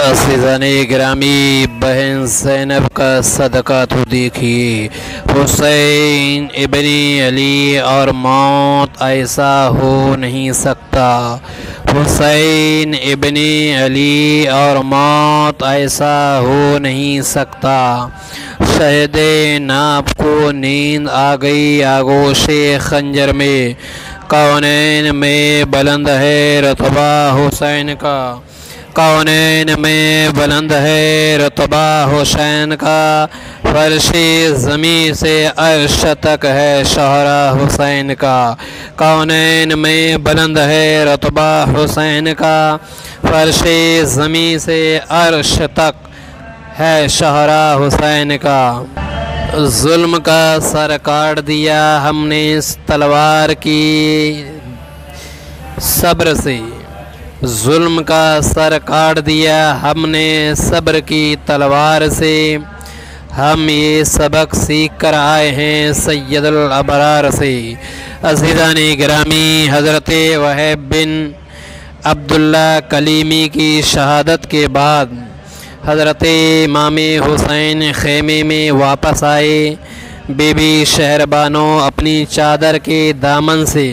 अज़ीज़ाने गिरामी, बहन ज़ैनब का सदका तो देखिए। हुसैन इब्ने अली और मौत ऐसा हो नहीं सकता। हुसैन इब्ने अली और मौत ऐसा हो नहीं सकता। शहदे नाप को नींद आ गई आगोशे खंजर में। कौनैन में बुलंद है रुतबा हुसैन का। कौनैन में बुलंद है रुतबा हुसैन का। फर्शे ज़मीं से अर्श तक है शोहरा हुसैन का। कौनैन में बुलंद है रुतबा हुसैन का। फर्शे ज़मीं से अर्श तक है शोहरा हुसैन का। जुल्म का सर काट दिया हमने इस तलवार की सब्र से। जुल्म का सर काट दिया हमने सब्र की तलवार से। हम ये सबक सीख कर आए हैं सैयदुल अबरार से। अज़ीज़ाने गिरामी, हज़रत वहब बिन अब्दुल्ला कलीमी की शहादत के बाद हज़रत इमाम हुसैन ख़ैमे में वापस आए। बीबी शहरबानो अपनी चादर के दामन से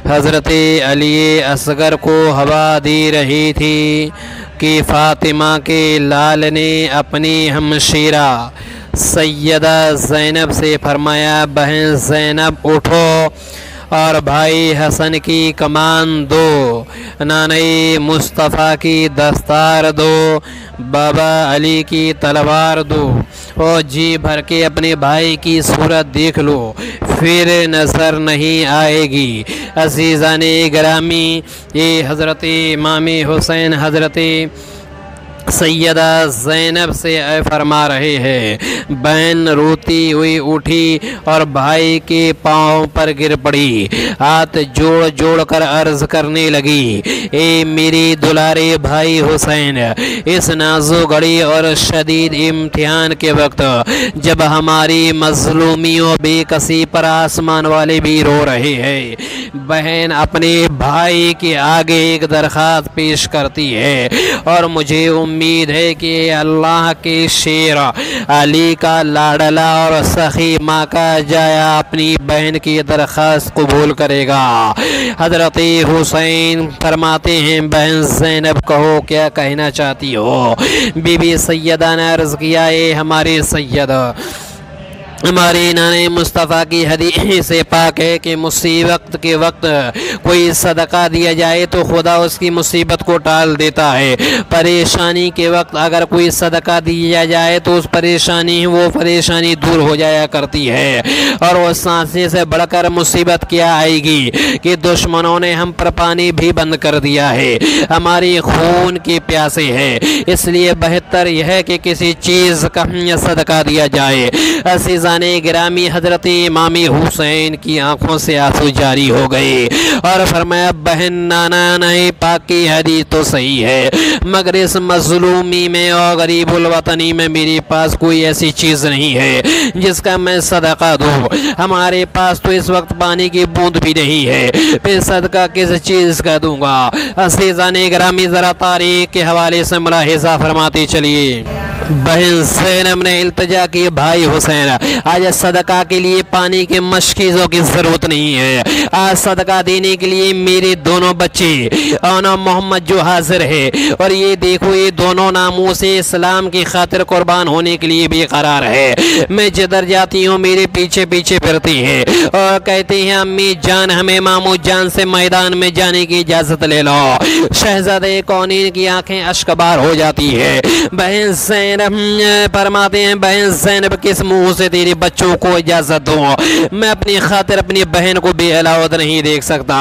हज़रत अली असगर को हवा दे रही थी कि फ़ातिमा के लाल ने अपनी हमशीरा सैयदा ज़ैनब से फरमाया, बहन ज़ैनब उठो और भाई हसन की कमान दो, नाने मुस्तफ़ा की दस्तार दो, बाबा अली की तलवार दो और जी भर के अपने भाई की सूरत देख लो, फिर नज़र नहीं आएगी। अज़ीज़ाने गिरामी, ये हज़रत इमाम हुसैन हज़रत सैयदा ज़ैनब से फरमा रहे हैं। बहन रोती हुई उठी और भाई के पाँव पर गिर पड़ी। हाथ जोड़ जोड़ कर अर्ज़ करने लगी, ए मेरे दुलारे भाई हुसैन, इस नाज़ो घड़ी और शदीद इम्तिहान के वक्त जब हमारी मज़लूमियों बेकसी पर आसमान वाले भी रो रहे हैं, बहन अपने भाई के आगे एक दरख्वास्त पेश करती है और मुझे उम्मीद है कि अल्लाह के शेर अली का लाडला और सखी माँ का जाया अपनी बहन की दरख्वास्त कबूल करेगा। हज़रत हुसैन फरमाते हैं, बहन ज़ैनब कहो क्या कहना चाहती हो। बीबी सैयदा ने अर्ज़ किया, ए हमारे सैयद, हमारे नाने मुस्तफ़ा की हदीस से पाक है कि मुसीबत के वक्त कोई सदका दिया जाए तो खुदा उसकी मुसीबत को टाल देता है। परेशानी के वक्त अगर कोई सदका दिया जाए तो उस परेशानी वो परेशानी दूर हो जाया करती है। और उस सांसे से बढ़कर मुसीबत क्या आएगी कि दुश्मनों ने हम पर पानी भी बंद कर दिया है, हमारी खून की प्यासे है। इसलिए बेहतर यह है कि किसी चीज़ का सदका दिया जाए। अज़ीज़ाने गिरामी, हज़रत इमाम हुसैन की आंखों से आंसू जारी हो गए और फरमाया, बहन नाना नहीं पाक की हदीस तो सही है, मगर इस मज़लूमी में और गरीबुल वतनी में मेरे पास कोई ऐसी चीज़ नहीं है जिसका मैं सदका दूँ। हमारे पास तो इस वक्त पानी की बूंद भी नहीं है, फिर सदका किस चीज़ का दूँगा। अज़ीज़ाने गिरामी, ज़रा तारीख के हवाले से मुलाहिज़ा फरमाते चलिए। बहन ज़ैनब ने इल्तिजा की, भाई हुसैन, आज सदका के लिए पानी के मशकीज़ों की ज़रूरत नहीं है। आज सदका देने के लिए मेरे दोनों बच्चे और मोहम्मद जो हाजिर है, और ये देखो ये दोनों नामों से इस्लाम की खातिर कुर्बान होने के लिए बेकरार है। मैं जिधर जाती हूँ मेरे पीछे पीछे फिरती है और कहती हैं, अम्मी जान हमें मामू जान से मैदान में जाने की इजाज़त ले लो। शहज़ादे कौनीन की आंखें अश्कबार हो जाती है। बहन ज़ैनब फरमाते हैं, बहन ज़ैनब किस मुँह से तेरे बच्चों को इजाज़त दूँ, मैं अपनी खातिर अपनी बहन को बेअलावत नहीं देख सकता।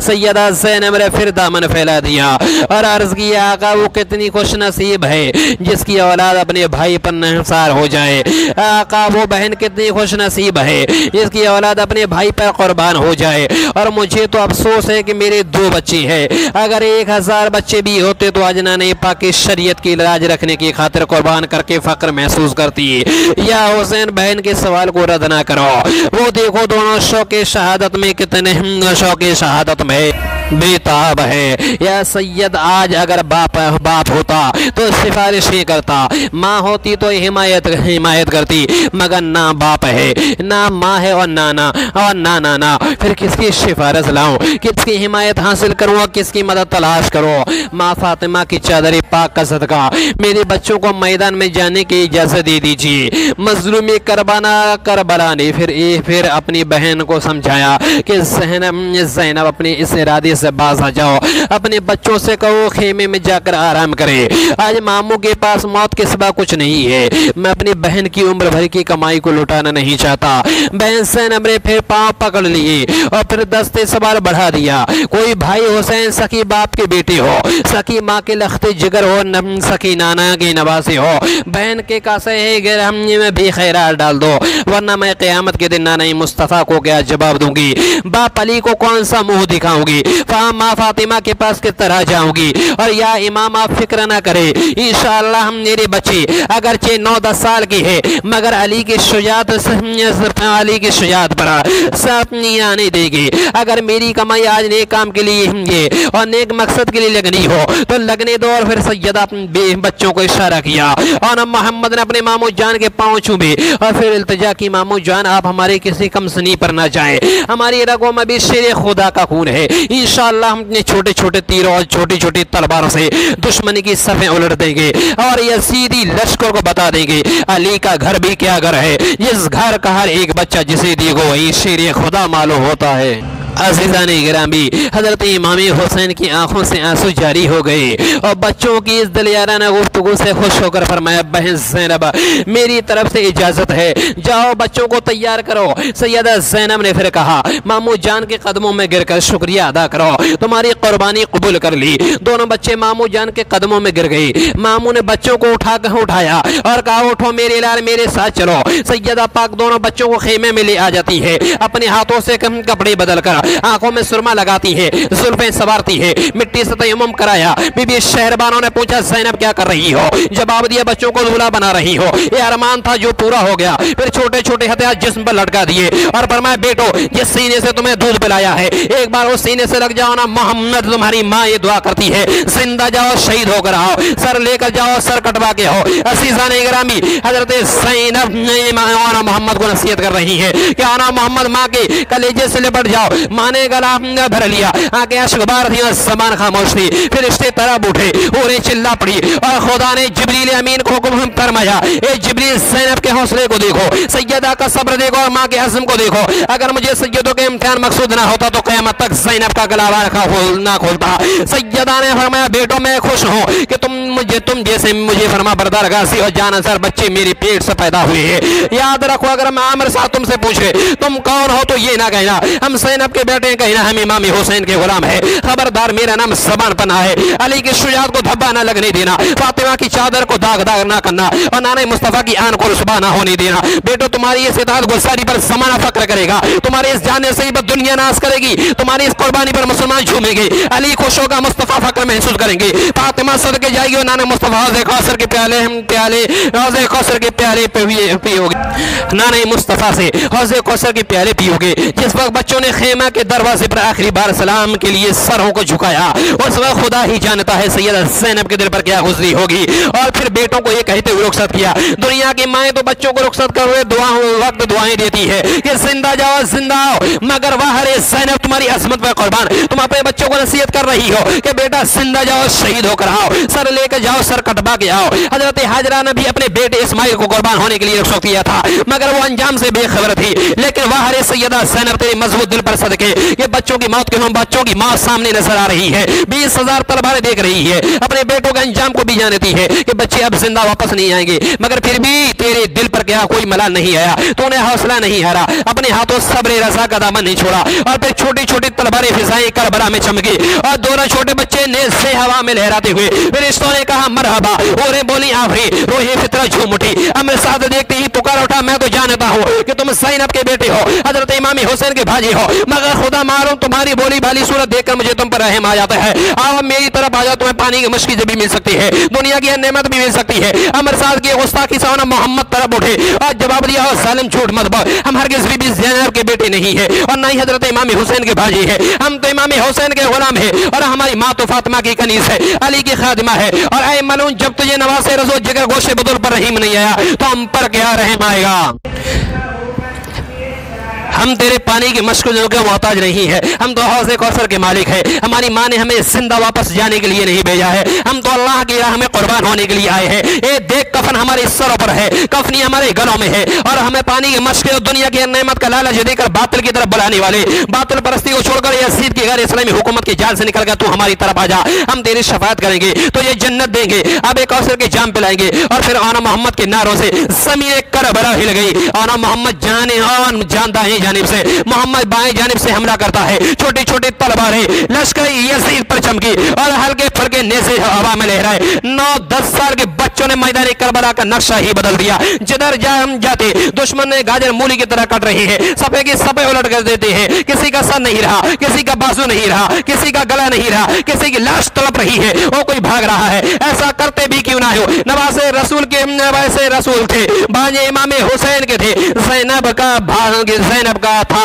सैयदा ज़ैनब ने फिर दामन फैला दिया और अर्ज़ किया, आका वो कितनी खुश नसीब है जिसकी औलाद अपने भाई पर निसार हो जाए। आका वो बहन कितनी खुश नसीब है जिसकी औलाद अपने भाई पर कुर्बान हो जाए। और मुझे तो अफसोस है कि मेरे दो बच्चे हैं, अगर 1000 बच्चे भी होते तो आज नाने पाक की शरीयत की लाज रखने की खातिर कुर्बान करके फक्र महसूस करती है। या हुसैन, बहन के सवाल को रद्द ना करो, वो देखो दोनों शौक़े शहादत में कितने शौक़े शहादत में। बेताब है। या सैयद आज अगर बाप होता तो सिफारिश ही करता, माँ होती तो हिमायत करती, मगर ना बाप है, ना माँ है और नाना, फिर किसकी सिफारिश लाऊं, किसकी हिमायत हासिल करूं और किसकी मदद तलाश करूं। माँ फातिमा की चादर पाक का सदका मेरे बच्चों को मैदान में जाने की इजाजत दे दीजिए। मजलूमी करबला ने फिर अपनी बहन को समझाया कि ज़ैनब अपने इस इरादे से बाज आ जाओ, अपने बच्चों से कहो खेमे में जाकर आराम करे। आज मामू के पास मौत के सिवा कुछ नहीं है। मैं अपनी बहन की उम्र भर की कमाई को लुटाना नहीं चाहता। बहन ज़ैनब ने फिर पांव पकड़ लिए और फिर दस्ते सवार बढ़ा दिया। कोई भाई हुसैन सकी बाप के बेटे हो, सकी माँ के लखते जिगर हो, सकी नाना के नवासे हो, बहन के कासे में भी खैरात डाल दो, वरना मैं क़यामत के दिन नाना मुस्तफ़ा को क्या जवाब दूंगी, बाप अली को कौन सा मुंह दिखाऊंगी, माँ फातिमा के पास किस तरह जाऊंगी। और या इमाम आप फिक्र ना करे, इंशाअल्लाह हम मेरे बच्चे अगरचे 9-10 साल की है, मगर अली की शुजात पर सब नहीं आने देगी। अगर मेरी कमाई आज नेक काम के लिए और नेक मकसद के लिए लगनी हो तो लगने दो। और फिर सैयदा बच्चों को इशारा किया और मोहम्मद ने अपने मामू जान के पांव छूमे और फिर इल्तिजा की, मामू जान आप हमारे किसी कमसनी पर ना जाए, हमारी रगों में भी शेर खुदा का खून है, इंशाअल्लाह हम अपने छोटे छोटे तीरों और छोटी छोटी तलवारों से दुश्मन की सफ़ें उलट देंगे और यजीदी लश्कर को बता देंगे अली का घर भी क्या घर है, जिस घर का हर एक बच्चा जिसे देखो वही शेर खुदा मालूम होता है। अज़ीज़ाने गिरामी, हज़रत इमाम हुसैन की आंखों से आंसू जारी हो गए और बच्चों की इस दिलयाराना गुफ्तगू से खुश होकर फरमाया, बहन ज़ैनब मेरी तरफ से इजाज़त है, जाओ बच्चों को तैयार करो। सैयदा ज़ैनब ने फिर कहा, मामू जान के कदमों में गिरकर शुक्रिया अदा करो, तुम्हारी कुर्बानी कबूल कर ली। दोनों बच्चे मामू जान के कदमों में गिर गए। मामू ने बच्चों को उठाया और कहा, उठो मेरे लाल, मेरे साथ चलो। सैयदा पाक दोनों बच्चों को खेमे में ले आ जाती है, अपने हाथों से कपड़े बदल कर आंखों में सुरमा लगाती है, जुल्फें सवारती है, मिट्टी से तयम्मुम कराया। बीबी शहरबानों ने पूछा, ज़ैनब क्या कर रही हो? जवाब दिया, बच्चों को दूल्हा बना रही हो। ये अरमान था जो पूरा हो गया। फिर छोटे छोटे हथियार जिस्म पर लटका दिए और फरमाया, बेटो जिस सीने से तुम्हें दूध पिलाया है एक बार उस सीने से लग जाओ ना। मोहम्मद तुम्हारी माँ ये दुआ करती है, जिंदा जाओ शहीद होकर आओ, सर लेकर जाओ सर कटवा के हो। अज़ीज़ाने गिरामी, हज़रत ज़ैनब मोहम्मद को नसीहत कर रही है कि आना मोहम्मद माँ के कलेजे से लिपट जाओ। माँ ने गला भर लिया, आगे अशबार थी, ज़बान खामोश थी। फिर रिश्ते तरफ उठे, उन्हें चिल्ला पड़ी और खुदा ने जिब्रील अमीन को हुक्म फरमाया, ए जिब्रील ज़ैनब के हौसले को देखो, सैयदा का सब्र देखो और माँ के हज़म को देखो। अगर मुझे सैयदों के इम्तिहान मकसूद ना होता तो क़यामत तक ज़ैनब का गला ना खोलता। सैयदा ने फरमाया, बेटो मैं खुश हूँ कि तुम जैसे मुझे फरमा बरदार गासी और जानसर बच्चे मेरे पेट से पैदा हुए हैं। याद रखो, अगर मैं आमिर साहब तुमसे पूछे तुम कौन हो तो ये ना कहना हम ज़ैनब के बेटे, कहना हम इमाम हुसैन के गुलाम है। खबरदार मेरा नाम ज़बान पना है। अली की शुजात को धब्बा ना लगने देना, फातिमा की चादर को दाग ना करना और नाना मुस्तफ़ा की आन को रुसवा ना होने देना। बेटो तुम्हारी इस इताअत गुस्सारी पर ज़माना फक्र करेगा, तुम्हारे इस जाने से ही दुनिया नाज करेगी, तुम्हारी इस कुर्बानी पर मुसलमान झूमेंगे। अली खुश होगा, मुस्तफ़ा फक्र महसूस करेंगे। फातिमा सदके जाएगी और नाना मुस्तफ़ा हौज़े कौसर के प्याले पियोगे, नाना मुस्तफ़ा से हौज़े कौसर के प्याले पियोगे। जिस वक्त बच्चों ने खेमा के दरवाजे पर आखिरी बार सलाम के लिए सरों को झुकाया, उस वक्त खुदा ही जानता है सैयदा ज़ैनब के दिल पर क्या गुज़री होगी। और फिर बेटों को ये कहते हुए रुखसत किया, दुनिया की माएँ तो बच्चों को रुखसत कर हुए वक्त दुआएं देती है कि जिंदा जाओ जिंदा आओ, मगर वाह रे ज़ैनब तुम्हारी अज़मत पर कुर्बान, तुम अपने बच्चों को नसीहत कर रही हो कि बेटा जिंदा जाओ शहीद होकर आओ, सर लेकर जाओ सर कटवा के आओ। हजरत हाजरा ने भी अपने बेटे इस्माइल को कुर्बान होने के लिए रुखसत किया था, मगर वो अंजाम से बेखबर थी। लेकिन वाह रे सैयदा ज़ैनब तेरे मजबूत दिल पर सदके ये बच्चों की मौत के बच्चों की मौत सामने नजर आ रही है, 20,000 तलवारें देख रही है, अपने बेटों के अंजाम को भी जानती है कि बच्चे अब जिंदा वापस नहीं आएंगे, मगर फिर भी तेरे दिल पर क्या कोई मलाल नहीं आया, तूने हौसला नहीं हारा, अपने हाथों सब्र रज़ा का दामन नहीं छोड़ा। और फिर छोटी छोटी तलवारें फिजाएं करबला में चमकी और दोनों छोटे बच्चे नेज़ से हवा में लहराते हुए फरिश्तों ने कहा मरहबा, औरें बोली आफरी, रूही फितरत झूम उठी। अमर साद देखते ही पुकार उठा, मैं तो जानता हूँ कि तुम ज़ैनब के बेटे हो, हजरत इमाम हुसैन के भाजी हो, मगर खुदा मालूम तुम्हारी बोली भाली सूरत देखकर मुझे तुम पर रहम आ जाता है। आओ मेरी तरफ आ जाओ, तुम्हें पानी की मशकी भी मिल सकती है, दुनिया की नेमत भी मिल सकती है। अमर साद की गुस्ताखी से मोहम्मद तरफ उठे और जवाब दिया, जालिम झूठ मत बोल, हम हरगिज़ भी ज़ैनब के बेटे नहीं है और ना ही हजरत इमाम हुसैन के भाजी है, हम तो इमाम हुसैन के गुलाम है और हमारी माँ तो फातिमा की कनीज है, अली की खादिमा है। और ऐ मलून, जब तुझे नवासे रज़ो जिगर गोशे बदुल पर रहीम नहीं आया तो हम पर क्या रहम आएगा। हम तेरे पानी की मशक़ों के मोहताज नहीं है, हम तो हौज़े कौसर के मालिक है। हमारी माँ ने हमें जिंदा वापस जाने के लिए नहीं भेजा है, हम तो अल्लाह की राह में कुर्बान होने के लिए आए हैं। ये देख, कफन हमारे सरों पर है, कफनी हमारे गलों में है और हमें पानी की मशक़ और दुनिया की नेमत का लालच देकर बातिल की तरफ बुलाने वाले, बातिल परस्ती को छोड़कर यज़ीद की गैर इस्लामी हुकूमत की जाल से निकल कर तू हमारी तरफ आ जा, हम तेरी शफाअत करेंगे, तुझे जन्नत देंगे, अब एक कौसर के जाम पिलाएंगे। और फिर आना मोहम्मद के नारों से ज़मीन करबला हिल गई। आना मोहम्मद जाने और जानता है जानिब से, मोहम्मद बाएं जानिब से हमला करता है, छोटी छोटी तलवारें लश्कर यज़ीद पर चमकी और हल्के फुल्के नेज़े हवा में लहराए। 9-10 साल के बच्चों ने मैदान करबला का नक्शा ही बदल दिया। जिधर जाते दुश्मन ने गाजर मूली की तरह कट रही है, सफे की सफे उलट कर देते हैं। किसी का सर नहीं रहा, किसी का बाजू नहीं रहा, किसी का गला नहीं रहा, किसी की लाश तड़प रही है, वो कोई भाग रहा है। ऐसा करते भी क्यों ना हो, नवासे रसूल के वैसे रसूल थे, बाजे इमाम हुसैन के थे, ज़ैनब का भाग ज़ैनब का था,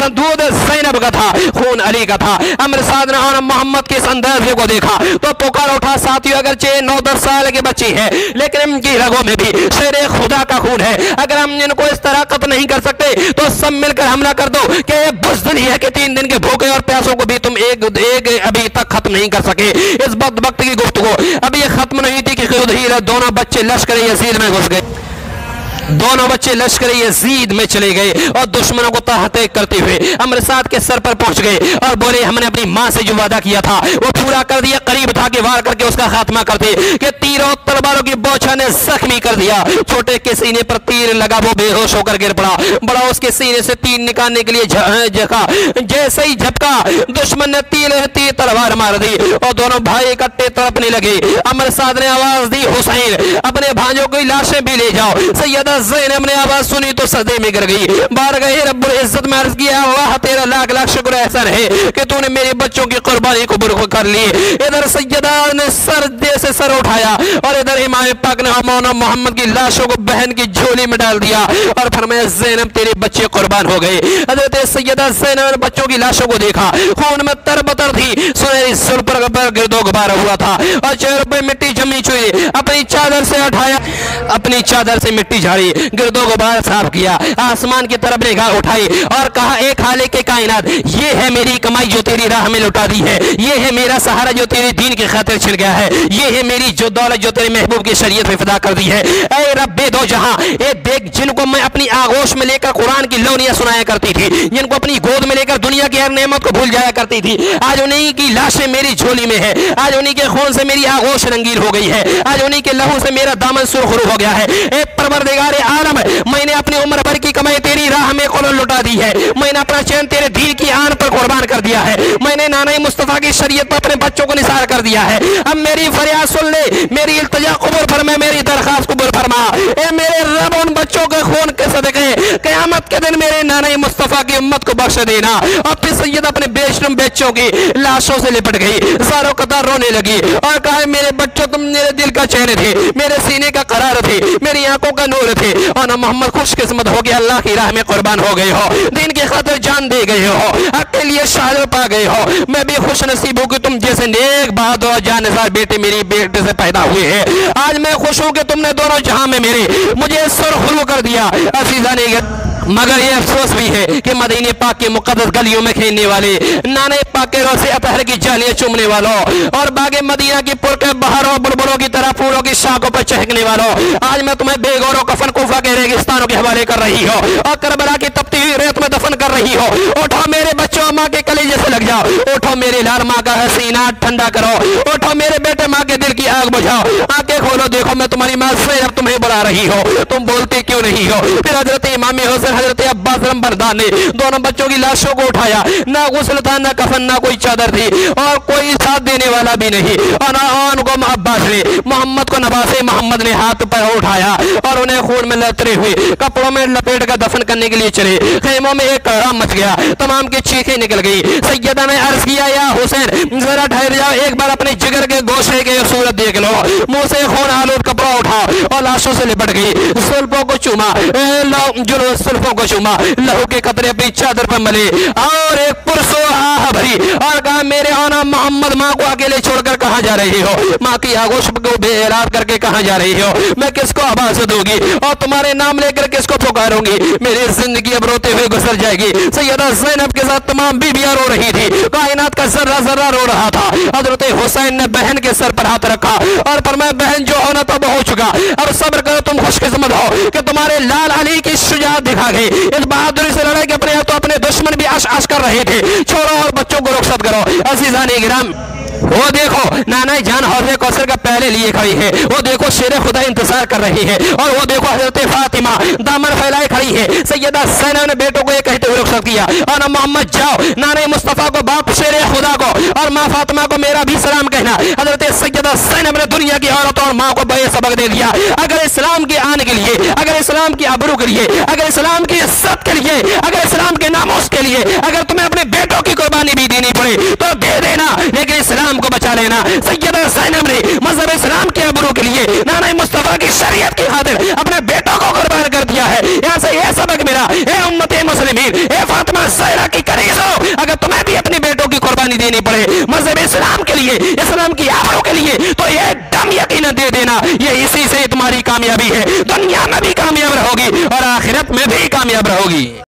दूध ज़ैनब का था, खून अली का था। अमर साद ने मोहम्मद के संदर्भ को देखा तो पुकार उठा, साथियों अगरचे 9-10 साल की बच्ची है लेकिन इनकी रगों में भी शेर खुदा का खून है। अगर हम इनको इस तरह कत्ल नहीं कर सकते तो सब मिलकर हमला कर दो कि ये बुज़दिल है कि 3 दिन के भूखे और प्यासों को भी तुम एक अभी तक खत्म नहीं कर सके। इस वक्त की गुफ्तगू अभी ये खत्म नहीं थी कि खुद ही दोनों बच्चे लश्कर यज़ीद में घुस गए, दोनों बच्चे लश्कर यज़ीद में चले गए और दुश्मनों को तहत करते हुए अमर साद के सर पर पहुंच गए और बोले, हमने अपनी मां से जो वादा किया था वो पूरा कर दिया। करीब था कि वार करके उसका खात्मा करते कि तीरों तलवारों की बौछार ने जख्मी कर दिया। छोटे के सीने पर तीर लगा, वो बेहोश होकर गिर पड़ा। बड़ा उसके सीने से तीर निकालने के लिए झका, जैसे ही झपका दुश्मन ने तीर तलवार मार दी और दोनों भाई इकट्ठे तड़पने लगे। अमर साद ने आवाज दी, हुसैन अपने भाइयों की लाशें भी ले जाओ। सैयदा ज़ैनब ने आवाज सुनी तो सजदे में गिर गई। बार गए रब्बुल इज्जत में अर्ज किया, अल्लाह तेरा लाख लाख शुक्र एहसान है कि तूने मेरे बच्चों की कुर्बानी कबूल कर ली। इधर सैयदा ने सर सर उठाया और इधर इमाम पाक ने मौना मोहम्मद की लाशों को बहन की झोली में डाल दिया और फरमाया, ज़ैनब तेरे बच्चे कुर्बान हो गए। हज़रत सैयदा ज़ैनब ने बच्चों की लाशों को देखा, खून में तरबतर थी, सुनहरी सुर पर गिरदो गुबार हुआ था और चेहरे पर मिट्टी जमी चुई। अपनी चादर से हटाया, अपनी चादर से मिट्टी झाड़ी, गिरदो गुबार साफ किया, आसमान की तरफ निगाह उठाई और कहा, एक खालिक के कायनात, ये है मेरी कमाई जो तेरी राह में लुटा दी है, ये है मेरा सहारा जो तेरे दीन की खातिर छिड़ गया है, ये है मेरी जो दौलत जो तेरे महबूब की शरीयत में फिदा कर दी है। ऐ रब्बे दो जहां, ये देख जिनको मैं अपनी आगोश में लेकर कुरान की लोनियां सुनाया करती थी, जिनको अपनी गोद में लेकर दुनिया की हर नेमत को भूल जाया करती थी, आज उन्हीं की लाशें मेरी झोली में है, आज उन्हीं के खून से मेरी आगोश रंगीन हो गई है, आज उन्हीं के लहू से मेरा दामन सुरखरू हो गया है। ए परवरदिगार आलम, मैंने अपनी उम्र भर की कमाई तेरी राह में कुल लुटा दी है, मैंने अपना चैन तेरे दीन की आन पर कुर्बान कर दिया है, मैंने नाना मुस्तफा की शरीयत पर अपने बच्चों को निसार कर दिया है। अब मेरी फरियाद सुन ले, मेरी इल्तिजा कबूल फरमा, मेरी दरखास्त कबूल फरमा। ए मेरे रब, उन बच्चों के खून के सदके क़यामत के दिन मेरे नाना मुस्तफा की उम्मत को बख्श देना। और फिर सैयद अपने बेशरम बच्चों की लाशों से लिपट गई, सारों कतार रोने लगी और कहा, मेरे बच्चों तुम मेरे दिल का चैन थे, मेरे सीने का करार थे, मेरी आंखों का नूर थे और ना मोहम्मद खुशकिस्मत हो गया, अल्लाह की राह में कुर्बान हो गए हो, दीन की खातिर जान दे गए हो, हक के लिए शहादत पा गए हो। मैं भी खुश नसीब हूँ कि तुम जैसे नेक बहादुर और जानसार बेटे मेरी बेटे से पैदा हुए हैं। आज मैं खुश हूँ कि तुमने दोनों जहां में मेरे मुझे सुरखरू कर दिया। अजीजा ने मगर ये अफसोस भी है कि मदीने पाक के मुकद्दस गलियों में खेलने वाले, नाने पाक के रोसे अतहर की जालियां चूमने वालों और बागे मदीना की पुर के बहारों बुलबुलों की तरह फूलों की शाखों पर चहकने वालों, आज मैं तुम्हें बेगौरों कफन कुफा के रेगिस्तानों के हवाले कर रही हो और करबला की तपती हुई रेत में दफन कर रही हो। उठो मेरे बच्चों, माँ के कलेजे से लग जाओ, उठो मेरे लाल माँ का हसीना ठंडा करो, उठो मेरे बेटे माँ के दिल की आग बुझाओ, आंखें खोलो, देखो मैं तुम्हारी माँ से अब तुम्हें बुला रही हो, तुम बोलते क्यों नहीं हो। फिर हजरत इमाम हुसैन हजरत अब्बास नंबरदार ने दोनों बच्चों की लाशों को उठाया, ना गुस्ल था, ना कफन, ना कोई चादर थी और कोई साथ देने वाला भी नहीं और ना उनको निकले। मोहम्मद को नवासे मोहम्मद ने हाथ पर उठाया और उन्हें खून में लतरे हुए कपड़ों में लपेट कर दफन करने के लिए चले। खेमों में एक कहराम मच गया, तमाम की चीखें निकल गई। सैयदा ने अर्ज किया, या हुसैन जरा ठहर जाओ, एक बार अपने जिगर के गोशे के सूरत देख लो। मुंह से खून आलूद कपड़ा उठाओ और लाशों से लिपट गई। सुल्फों को चूमा, सुल्फों को चूमा, लहू के कतरे अपनी चादर पर मले और एक पुरसो आह भरी और कहा, मेरे आना मोहम्मद, माँ को अकेले छोड़कर कहां जा रही हो? माँ की आगोश को बेरात करके कहां जा रही हो? मैं किसको आवाज दूंगी और तुम्हारे नाम लेकर किसको पुकारूंगी? मेरी जिंदगी अब रोते हुए गुजर जाएगी। सैयदा ज़ैनब के साथ तमाम बीबियां रो रही थी, कायनात का जर्रा जर्रा रो रहा था। हजरत हुसैन ने बहन के सर पर हाथ रखा और फरमाया, बहन जो होना तो हो चुका, अब सब्र करो, तुम खुशकिस्मत हो कि तुम्हारे लाल अली की शुजाअत दिखा गई। इस बहादुरी से लड़ाई के अपने तो अपने दुश्मन भी आश आश कर रहे थे। छोड़ो और बच्चों को रुखसत करो। अज़ीज़ान गिराम, वो देखो नाना जान हौज़े कौसर का पहले लिए खड़ी है, वो देखो शेर खुदा इंतजार कर रही है, और वो देखो हजरत फातिमा दामन फैलाए खड़ी है। सैयदा ज़ैनब ने बेटों को ये कहते हुए रुखसत किया, और मोहम्मद जाओ, नाना मुस्तफ़ा को बाप शेर खुदा को और माँ फातिमा को मेरा भी सलाम कहना। हजरत सैयदा ज़ैनब ने दुनिया की औरतों और माँ को बड़े सबक दे दिया। अगर इस्लाम के आने के लिए, अगर इस्लाम की आबरू के लिए, अगर इस्लाम की इज्जत के लिए, अगर इस्लाम के नामोस के लिए, अगर तुम्हें अपने बेटों की कुर्बानी भी देनी पड़े तो दे देना, लेकिन इस्लाम को बचा लेना। सैयदा ज़ैनब ने मज़हब इस्लाम के अबरू के लिए, नाना मुस्तफ़ा की शरीयत की खातिर अपने बेटों को कुर्बान कर दिया है। यहाँ से यह सबक मेरा, ए उम्मते मुस्लिमीन, ए फातिमा ज़हरा की कनीज़ो, अगर तुम्हें भी अपने बेटों की कुर्बानी देनी पड़े मज़हब इस्लाम के लिए, इस्लाम की आबरू के लिए, तो ये दम यकीन दे देना, ये इसी से तुम्हारी कामयाबी है। दुनिया में भी कामयाब रहोगी और आखिरत में भी कामयाब रहोगी।